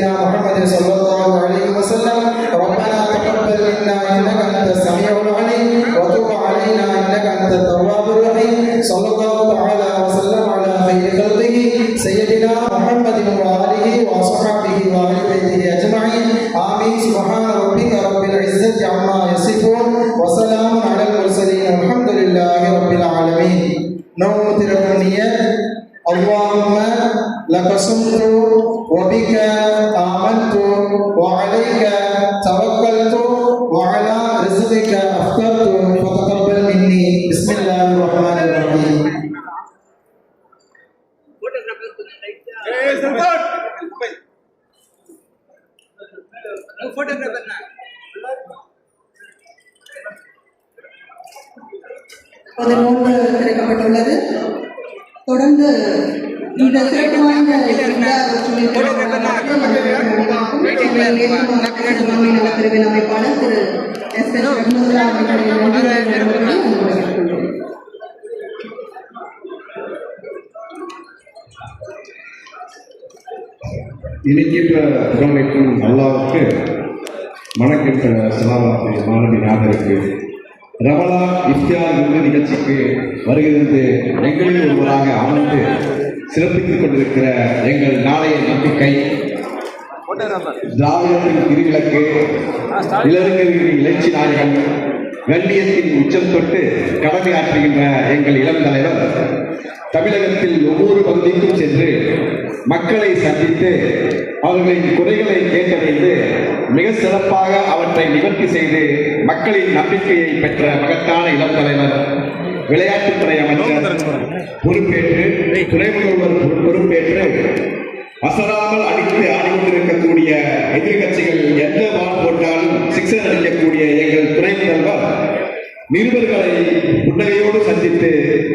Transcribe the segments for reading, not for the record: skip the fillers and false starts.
سيدنا محمد صلى الله عليه وسلم ربنا تقبل منا إنك أنت السميع العليم وتب علينا إنك أنت التواب الرحيم صلى الله تعالى وسلم على خير خلقه سيدنا محمد وآله وصحبه وآل بيته أجمعين آمين سبحان ربك رب العزة عما يصفون وسلام على المرسلين والحمد لله رب العالمين. نوم تركنية اللهم لك صمت وبك آمنت وعليك توكلت وعلى رزقك أفطرت فتقبل مني بسم الله الرحمن الرحيم. திறக்கப்பட்டுள்ளது. தொடர்ந்து இந்த சிறப்பு வாய்ந்த நலப்பிரிவின் அமைப்பாளர் திரு எஸ் எஸ் ரகுமுல்லா இனிக்கின்ற புகழைக்கும் அல்லாவுக்கு மணக்கின்ற சலாவாத்து மாணவி நாதருக்கு ரமலா இஃப்தியார் விருது நிகழ்ச்சிக்கு வருகிறது எங்களில் ஒருவராக அமர்ந்து சிறப்பித்துக் கொண்டிருக்கிற எங்கள் நாளைய நம்பிக்கை திராவிடத்தின் திருவிளக்கு இளைஞர்களின் இளைச்சி நாயகன் கண்ணியத்தின் உச்சம் தொட்டு கடமையாற்றுகின்ற எங்கள் இளம் தலைவர் தமிழகத்தில் ஒவ்வொரு பகுதிக்கும் சென்று மக்களை சந்தித்து அவர்களின் குறைகளை கேட்டறிந்து மிக சிறப்பாக அவற்றை நிவர்த்தி செய்து மக்களின் நம்பிக்கையை பெற்ற மகத்தான இளம் தலைவர், விளையாட்டுத்துறை அமைச்சர் பொறுப்பேற்று, துணை முதல்வர் பொறுப்பேற்று அசராமல் அடித்து ஆடிக்கொண்டிருக்கக்கூடிய எதிர்கட்சிகள் எந்த பால் போட்டாலும் சிக்ஸர் அடிக்கக்கூடிய எங்கள் துணை முதல்வர் நிருபர்களை புன்னகையோடு சந்தித்து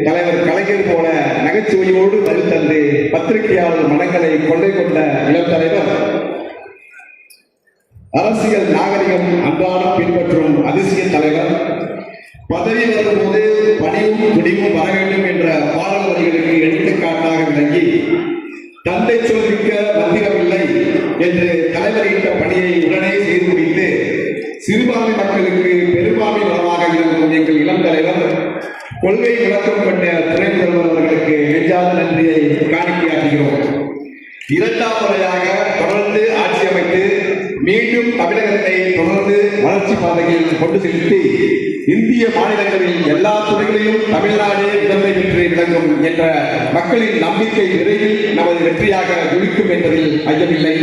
தலைவர் கலைஞர் போல நகைச்சுவையோடு பதில் தந்து பத்திரிகையாளர் மனங்களை கொள்ளை கொண்ட இளம் தலைவர், அரசியல் நாகரிகம் அன்றாடம் பின்பற்றும் அதிசய தலைவர், பதவி வரும்போது பணிவும் துணிவும் வர வேண்டும் என்ற பாடல் வரிகளுக்கு எடுத்துக்காட்டாக விளங்கி தந்தை சொல்மிக்க மந்திரமில்லை என்று தலைவரிட்ட பணியை உடனே செய்து முடித்து சிறுபான்மை மக்களுக்கு பெரும்பான்மை நலமாக இருக்கும் எங்கள் இளம் தலைவர், கொள்கை விளக்கம் கொண்ட துணை முதல்வர் அவர்களுக்கு நெஞ்சாத நன்றியை காணிக்கையாற்றுகிறோம். இரண்டாம் முறையாக தொடர்ந்து ஆட்சி அமைத்து மீண்டும் தமிழகத்தை தொடர்ந்து வளர்ச்சி பாதையில் கொண்டு செலுத்தி இந்திய மாநிலங்களில் எல்லா துறைகளிலும் தமிழ்நாடு முதன்மை பெற்று விளங்கும் என்ற மக்களின் நம்பிக்கை விரைவில் நமது வெற்றியாக ஒழிக்கும் என்பதில் ஐயமில்லை.